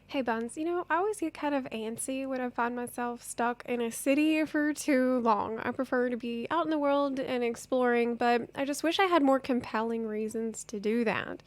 Hey Buns, I always get kind of antsy when I find myself stuck in a city for too long. I prefer to be out in the world and exploring, but I just wish I had more compelling reasons to do that.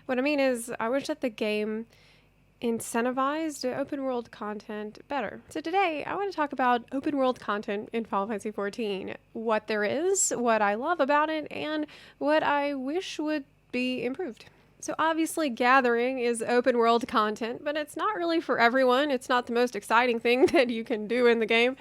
What I mean is, I wish that the game incentivized open world content better. So today, I want to talk about open world content in Final Fantasy XIV, what there is, what I love about it, and what I wish would be improved. So obviously gathering is open world content, but it's not really for everyone. It's not the most exciting thing that you can do in the game.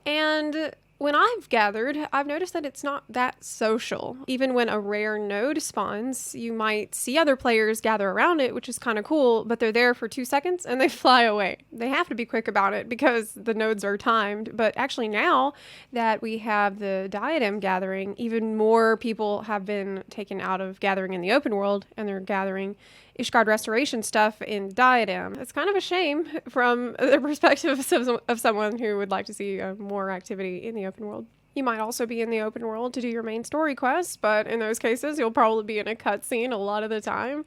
And when I've gathered, I've noticed that it's not that social. Even when a rare node spawns, you might see other players gather around it, which is kind of cool, but they're there for 2 seconds and they fly away. They have to be quick about it because the nodes are timed. But actually now that we have the diadem gathering, even more people have been taken out of gathering in the open world and they're gathering Ishgard restoration stuff in Diadem. It's kind of a shame from the perspective of someone who would like to see more activity in the open world. You might also be in the open world to do your main story quests, but in those cases, you'll probably be in a cutscene a lot of the time.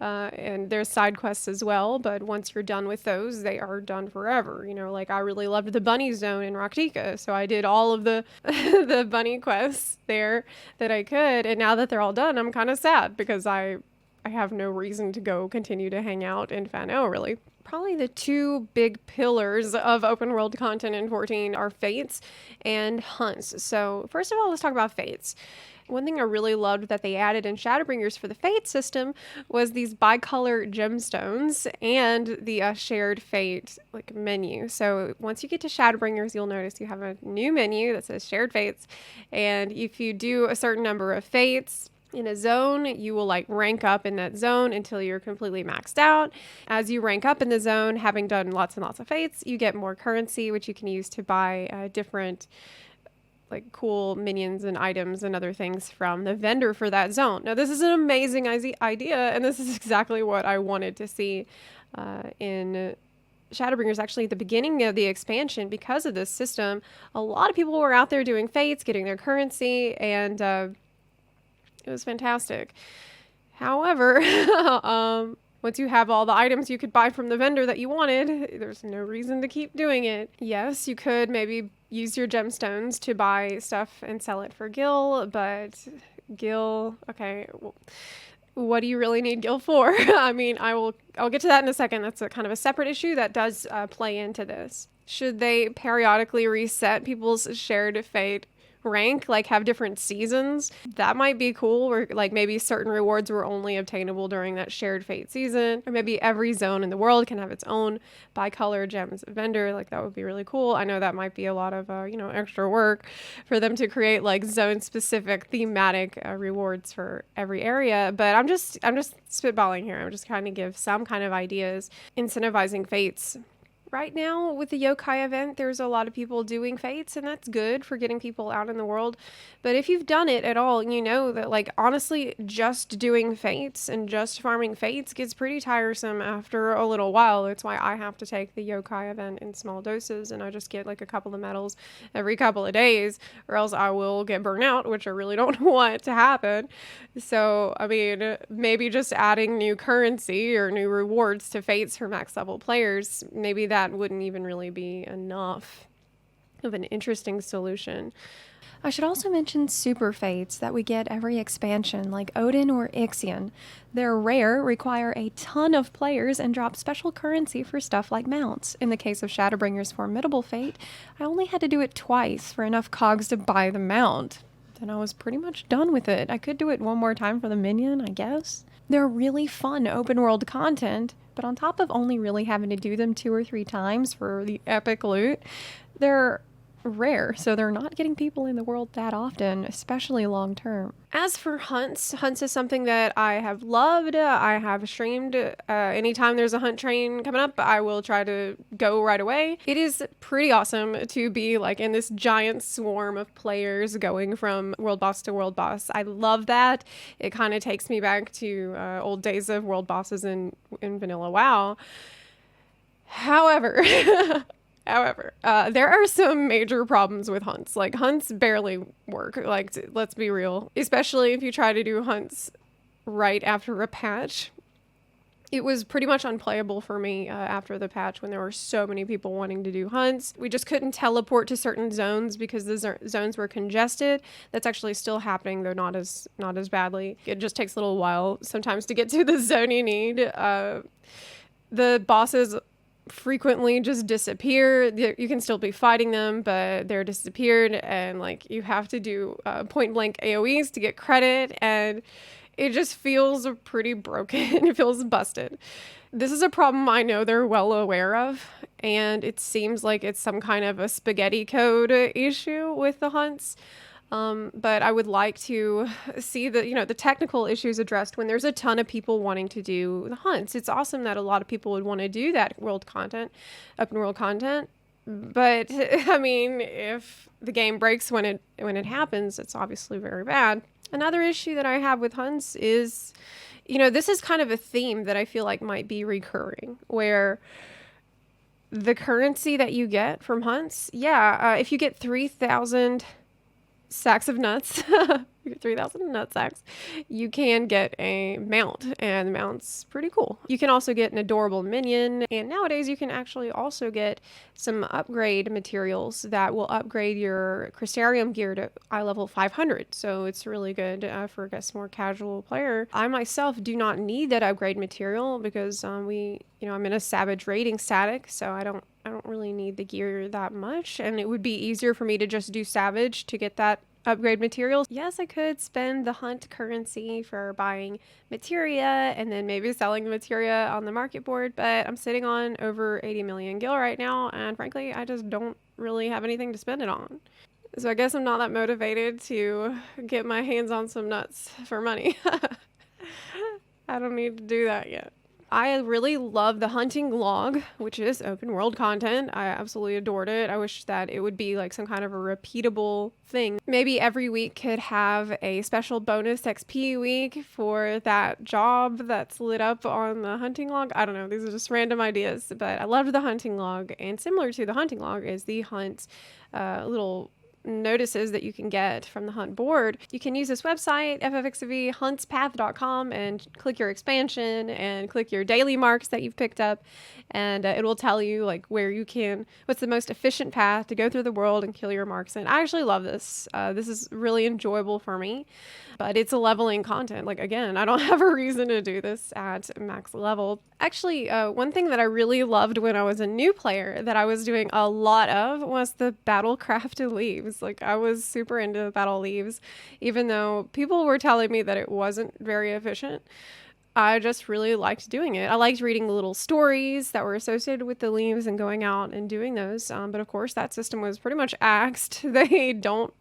And there's side quests as well, but once you're done with those, they are done forever. Like I really loved the bunny zone in Rykkata, so I did all of the the bunny quests there that I could, and now that they're all done, I'm kind of sad because I have no reason to go continue to hang out in Fano, really. Probably the two big pillars of open world content in 14 are fates and hunts. So first of all, let's talk about fates. One thing I really loved that they added in Shadowbringers for the fate system was these bicolor gemstones and the shared fate menu. So once you get to Shadowbringers, you'll notice you have a new menu that says shared fates. And if you do a certain number of fates in a zone, you will rank up in that zone until you're completely maxed out. As you rank up in the zone, having done lots and lots of fates, you get more currency, which you can use to buy different cool minions and items and other things from the vendor for that zone. Now, this is an amazing idea, and this is exactly what I wanted to see in Shadowbringers. Actually, at the beginning of the expansion, because of this system, a lot of people were out there doing fates, getting their currency, and it was fantastic. However, once you have all the items you could buy from the vendor that you wanted, there's no reason to keep doing it. Yes, you could maybe use your gemstones to buy stuff and sell it for Gil, but Gil, okay, well, what do you really need Gil for? I mean, I'll get to that in a second. That's a kind of a separate issue that does play into this. Should they periodically reset people's shared fate rank, have different seasons? That might be cool, where maybe certain rewards were only obtainable during that shared fate season, or maybe every zone in the world can have its own bicolor gems vendor. That would be really cool. I know that might be a lot of extra work for them to create zone specific thematic rewards for every area, but I'm just spitballing here. I'm just trying to give some kind of ideas. Incentivizing fates. Right now, with the yokai event, there's a lot of people doing fates, and that's good for getting people out in the world. But if you've done it at all, you know that, honestly, just doing fates and just farming fates gets pretty tiresome after a little while. That's why I have to take the yokai event in small doses, and I just get, a couple of medals every couple of days, or else I will get burnt out, which I really don't want to happen. So, I mean, maybe just adding new currency or new rewards to fates for max level players, maybe that wouldn't even really be enough of an interesting solution. I should also mention super fates that we get every expansion, like Odin or Ixion. They're rare, require a ton of players, and drop special currency for stuff like mounts. In the case of Shadowbringer's Formidable Fate, I only had to do it twice for enough cogs to buy the mount. Then I was pretty much done with it. I could do it one more time for the minion, I guess. They're really fun open world content, but on top of only really having to do them 2 or 3 times for the epic loot, they're rare, so they're not getting people in the world that often, especially long term. As for hunts is something that I have loved. I have streamed. Anytime there's a hunt train coming up, I will try to go right away. It is pretty awesome to be in this giant swarm of players going from world boss to world boss. I love that. It kind of takes me back to old days of world bosses in vanilla WoW. However, there are some major problems with hunts. Hunts barely work. Let's be real. Especially if you try to do hunts right after a patch. It was pretty much unplayable for me after the patch when there were so many people wanting to do hunts. We just couldn't teleport to certain zones because the zones were congested. That's actually still happening, though not as badly. It just takes a little while sometimes to get to the zone you need. The bosses frequently just disappear. You can still be fighting them, but they're disappeared, and like you have to do point blank AoEs to get credit, and it just feels pretty broken. It feels busted. This is a problem I know they're well aware of, and it seems like it's some kind of a spaghetti code issue with the hunts. But I would like to see the technical issues addressed when there's a ton of people wanting to do the hunts. It's awesome that a lot of people would want to do that open world content. But I mean, if the game breaks when it happens, it's obviously very bad. Another issue that I have with hunts is, this is kind of a theme that I feel like might be recurring, where the currency that you get from hunts, if you get 3,000 sacks of nuts, you get 3,000 nut sacks, you can get a mount, and the mount's pretty cool. You can also get an adorable minion, and nowadays you can actually also get some upgrade materials that will upgrade your Crystarium gear to eye level 500, so it's really good for, I guess, more casual player. I myself do not need that upgrade material because I'm in a savage raiding static, so I don't really need the gear that much, and it would be easier for me to just do savage to get that upgrade materials. Yes, I could spend the hunt currency for buying materia and then maybe selling the materia on the market board, but I'm sitting on over 80 million gil right now, and frankly, I just don't really have anything to spend it on. So I guess I'm not that motivated to get my hands on some nuts for money. I don't need to do that yet. I really love the hunting log, which is open world content. I absolutely adored it. I wish that it would be like some kind of a repeatable thing. Maybe every week could have a special bonus XP week for that job that's lit up on the hunting log. I don't know. These are just random ideas, but I loved the hunting log. And similar to the hunting log is the hunt little notices that you can get from the hunt board. You can use this website, FFXIV, huntspath.com, and click your expansion and click your daily marks that you've picked up, and it will tell you like what's the most efficient path to go through the world and kill your marks. And I actually love this. This is really enjoyable for me, but it's a leveling content. Like, again, I don't have a reason to do this at max level. Actually, one thing that I really loved when I was a new player that I was doing a lot of was the battle-crafted leaves. Like, I was super into battle leaves, even though people were telling me that it wasn't very efficient. I just really liked doing it. I liked reading the little stories that were associated with the leaves and going out and doing those. But of course, that system was pretty much axed. They don't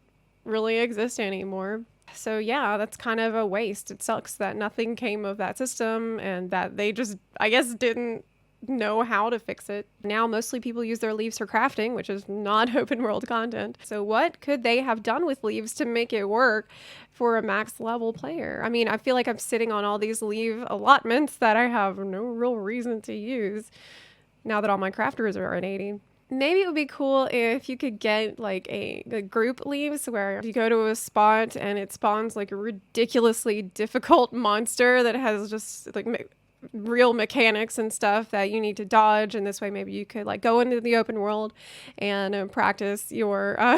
really exist anymore. So yeah, that's kind of a waste. It sucks that nothing came of that system and that they just, I guess, didn't know how to fix it. Now mostly people use their leaves for crafting, which is not open world content. So what could they have done with leaves to make it work for a max level player? I mean, I feel like I'm sitting on all these leave allotments that I have no real reason to use now that all my crafters are at 80. Maybe it would be cool if you could get like a group leaves where you go to a spot and it spawns like a ridiculously difficult monster that has just like real mechanics and stuff that you need to dodge, and this way maybe you could like go into the open world and practice your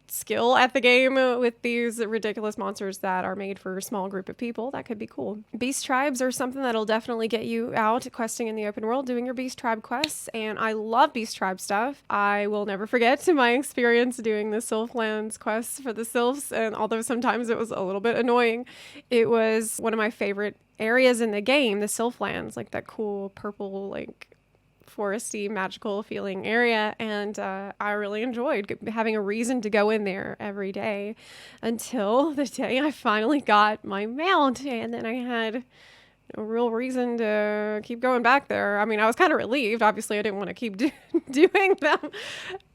skill at the game with these ridiculous monsters that are made for a small group of people. That could be cool. Beast tribes are something that'll definitely get you out questing in the open world, doing your beast tribe quests, and I love beast tribe stuff. I will never forget my experience doing the Sylphlands quests for the Sylphs, and although sometimes it was a little bit annoying, it was one of my favorite areas in the game, the Sylphlands, like that cool purple, like foresty, magical feeling area, and I really enjoyed having a reason to go in there every day until the day I finally got my mount, and then I had no real reason to keep going back there. I mean, I was kind of relieved. Obviously, I didn't want to keep doing them,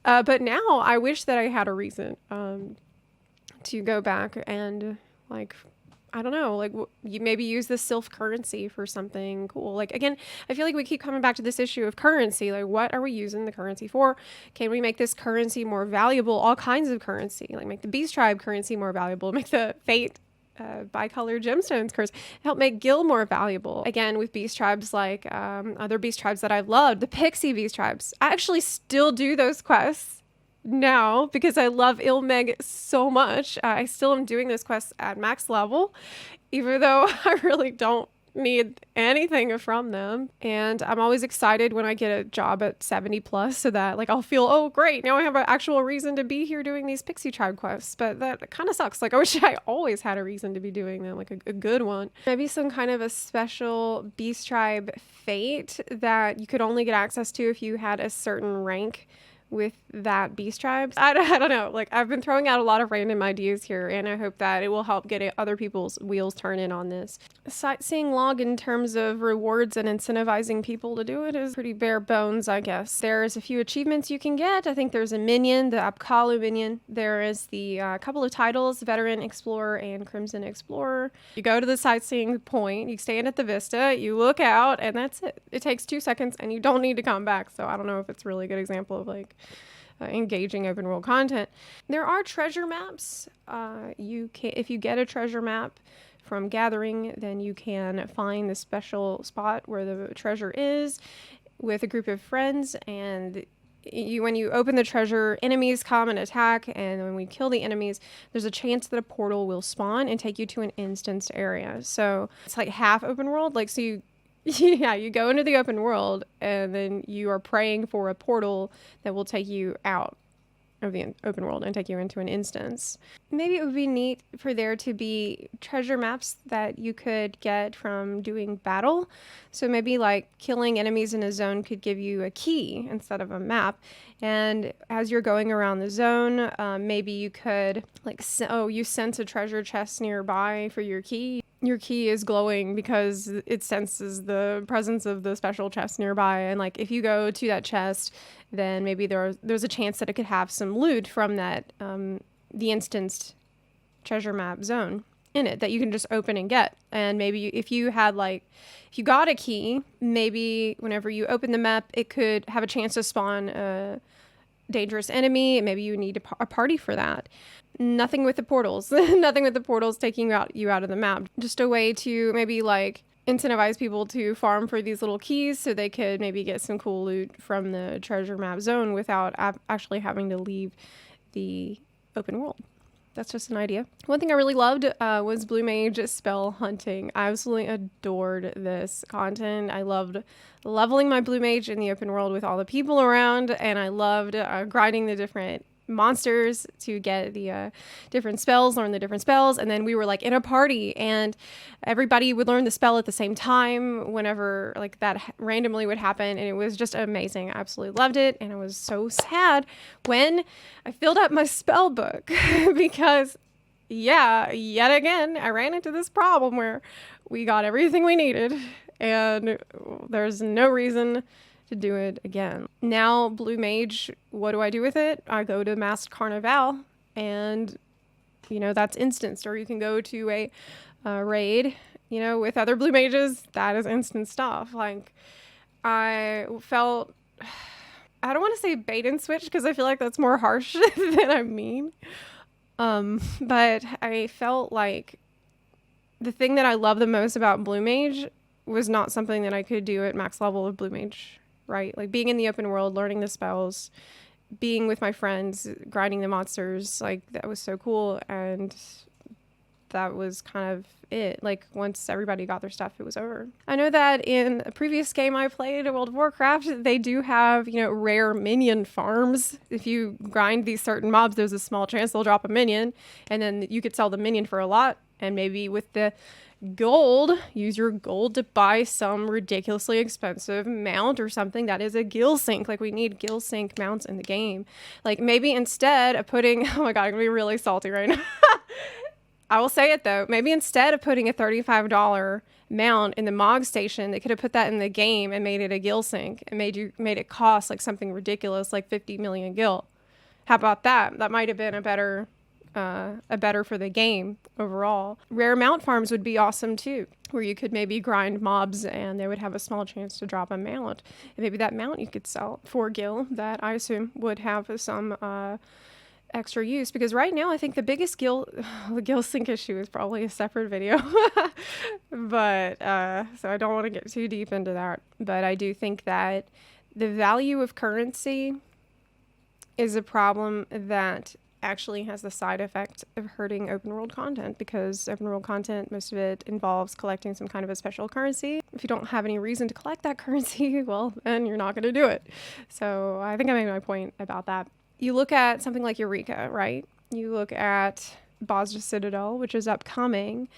but now I wish that I had a reason to go back and like, I don't know, like you maybe use the Sylph currency for something cool. Like, again, I feel like we keep coming back to this issue of currency. Like, what are we using the currency for? Can we make this currency more valuable? All kinds of currency, like make the beast tribe currency more valuable, make the fate bicolor gemstones curse help make gil more valuable. Again, with beast tribes like other beast tribes that I loved, the pixie beast tribes. I actually still do those quests now because I love Ilmeg so much. I still am doing those quests at max level, even though I really don't need anything from them. And I'm always excited when I get a job at 70 plus, so that like I'll feel, oh great, now I have an actual reason to be here doing these pixie tribe quests. But that kind of sucks. Like I wish I always had a reason to be doing them, like a good one. Maybe some kind of a special beast tribe fate that you could only get access to if you had a certain rank with that beast tribes. I don't know. Like I've been throwing out a lot of random ideas here, and I hope that it will help get other people's wheels turning on this. Sightseeing log in terms of rewards and incentivizing people to do it is pretty bare bones, I guess. There's a few achievements you can get. I think there's a minion, the Apkalu minion. There is the couple of titles, Veteran Explorer and Crimson Explorer. You go to the sightseeing point, you stand at the vista, you look out, and that's it. It takes 2 seconds and you don't need to come back. So I don't know if it's really a good example of like engaging open world content. There are treasure maps. If you get a treasure map from gathering, then you can find the special spot where the treasure is with a group of friends, and when you open the treasure, enemies come and attack, and when we kill the enemies, there's a chance that a portal will spawn and take you to an instanced area. So it's like half open world. Like, so you you go into the open world and then you are praying for a portal that will take you out of the open world and take you into an instance. Maybe it would be neat for there to be treasure maps that you could get from doing battle. So maybe like killing enemies in a zone could give you a key instead of a map. And as you're going around the zone, maybe you could like, you sense a treasure chest nearby for your key. Your key is glowing because it senses the presence of the special chest nearby. And like, if you go to that chest, then maybe there's a chance that it could have some loot from that, the instanced treasure map zone in it that you can just open and get. And maybe if you got a key, maybe whenever you open the map, it could have a chance to spawn a dangerous enemy. Maybe you need a party for that. Nothing with the portals. Nothing with the portals taking you out of the map. Just a way to maybe like incentivize people to farm for these little keys so they could maybe get some cool loot from the treasure map zone without actually having to leave the open world. That's just an idea. One thing I really loved was Blue Mage spell hunting. I absolutely adored this content. I loved leveling my Blue Mage in the open world with all the people around, and I loved grinding the different monsters to get the different spells, learn the different spells, and then we were like in a party and everybody would learn the spell at the same time whenever like that randomly would happen, and it was just amazing. I absolutely loved it, and I was so sad when I filled up my spell book because yet again I ran into this problem where we got everything we needed and there's no reason to do it again. Now, Blue Mage, what do I do with it? I go to Masked Carnival, and, that's instanced. Or you can go to a raid, with other Blue Mages. That is instant stuff. Like, I felt... I don't want to say bait and switch, because I feel like that's more harsh than I mean. But I felt like the thing that I love the most about Blue Mage was not something that I could do at max level of Blue Mage. Right? Like being in the open world, learning the spells, being with my friends, grinding the monsters, like that was so cool. And that was kind of it. Like once everybody got their stuff, it was over. I know that in a previous game I played, World of Warcraft, they do have, rare minion farms. If you grind these certain mobs, there's a small chance they'll drop a minion, and then you could sell the minion for a lot. And maybe with the gold, use your gold to buy some ridiculously expensive mount or something that is a gill sync. Like we need gill sync mounts in the game. Like maybe instead of putting, oh my god, I'm gonna be really salty right now. I will say it though, maybe instead of putting a $35 mount in the Mog station, they could have put that in the game and made it a gill sync and made it cost like something ridiculous like 50 million gil. How about that? That might have been a better for the game overall. Rare mount farms would be awesome too, where you could maybe grind mobs and they would have a small chance to drop a mount. And maybe that mount you could sell for gil that I assume would have some extra use, because right now I think the biggest the gill sync issue is probably a separate video. But so I don't want to get too deep into that, but I do think that the value of currency is a problem that actually has the side effect of hurting open world content, because open world content, most of it involves collecting some kind of a special currency. If you don't have any reason to collect that currency, well, then you're not going to do it. So I think I made my point about that. You look at something like Eureka, right? You look at Bosnia Citadel, which is upcoming.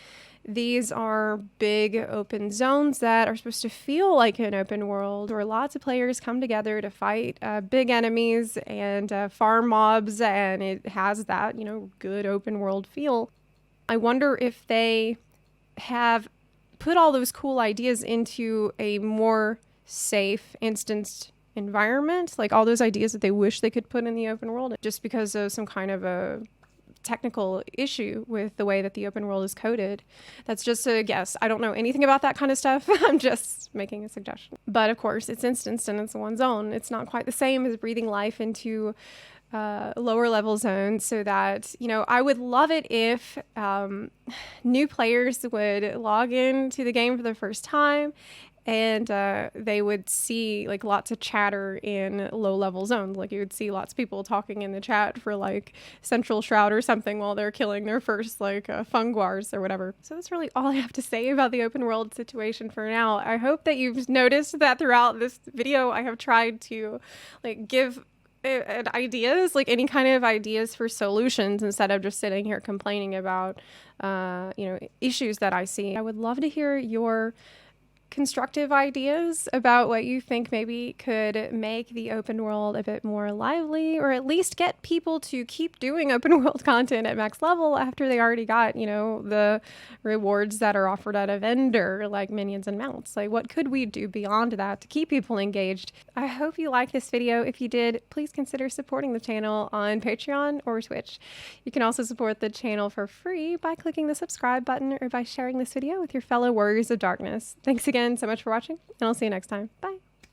These are big open zones that are supposed to feel like an open world, where lots of players come together to fight big enemies and farm mobs, and it has that, you know, good open world feel. I wonder if they have put all those cool ideas into a more safe, instanced environment, like all those ideas that they wish they could put in the open world, just because of some kind of a technical issue with the way that the open world is coded. That's just a guess. I don't know anything about that kind of stuff. I'm just making a suggestion. But of course, it's instanced and it's one zone. It's not quite the same as breathing life into lower level zones, so that, you know, I would love it if new players would log into the game for the first time and they would see like lots of chatter in low level zones. Like you would see lots of people talking in the chat for like Central Shroud or something while they're killing their first like funguars or whatever. So that's really all I have to say about the open world situation for now. I hope that you've noticed that throughout this video I have tried to like give ideas, like any kind of ideas for solutions, instead of just sitting here complaining about you know, issues that I see. I would love to hear your constructive ideas about what you think maybe could make the open world a bit more lively, or at least get people to keep doing open world content at max level after they already got, you know, the rewards that are offered at a vendor like minions and mounts. Like, what could we do beyond that to keep people engaged? I hope you liked this video. If you did, please consider supporting the channel on Patreon or Twitch. You can also support the channel for free by clicking the subscribe button or by sharing this video with your fellow warriors of darkness. Thanks again so much for watching, and I'll see you next time. Bye.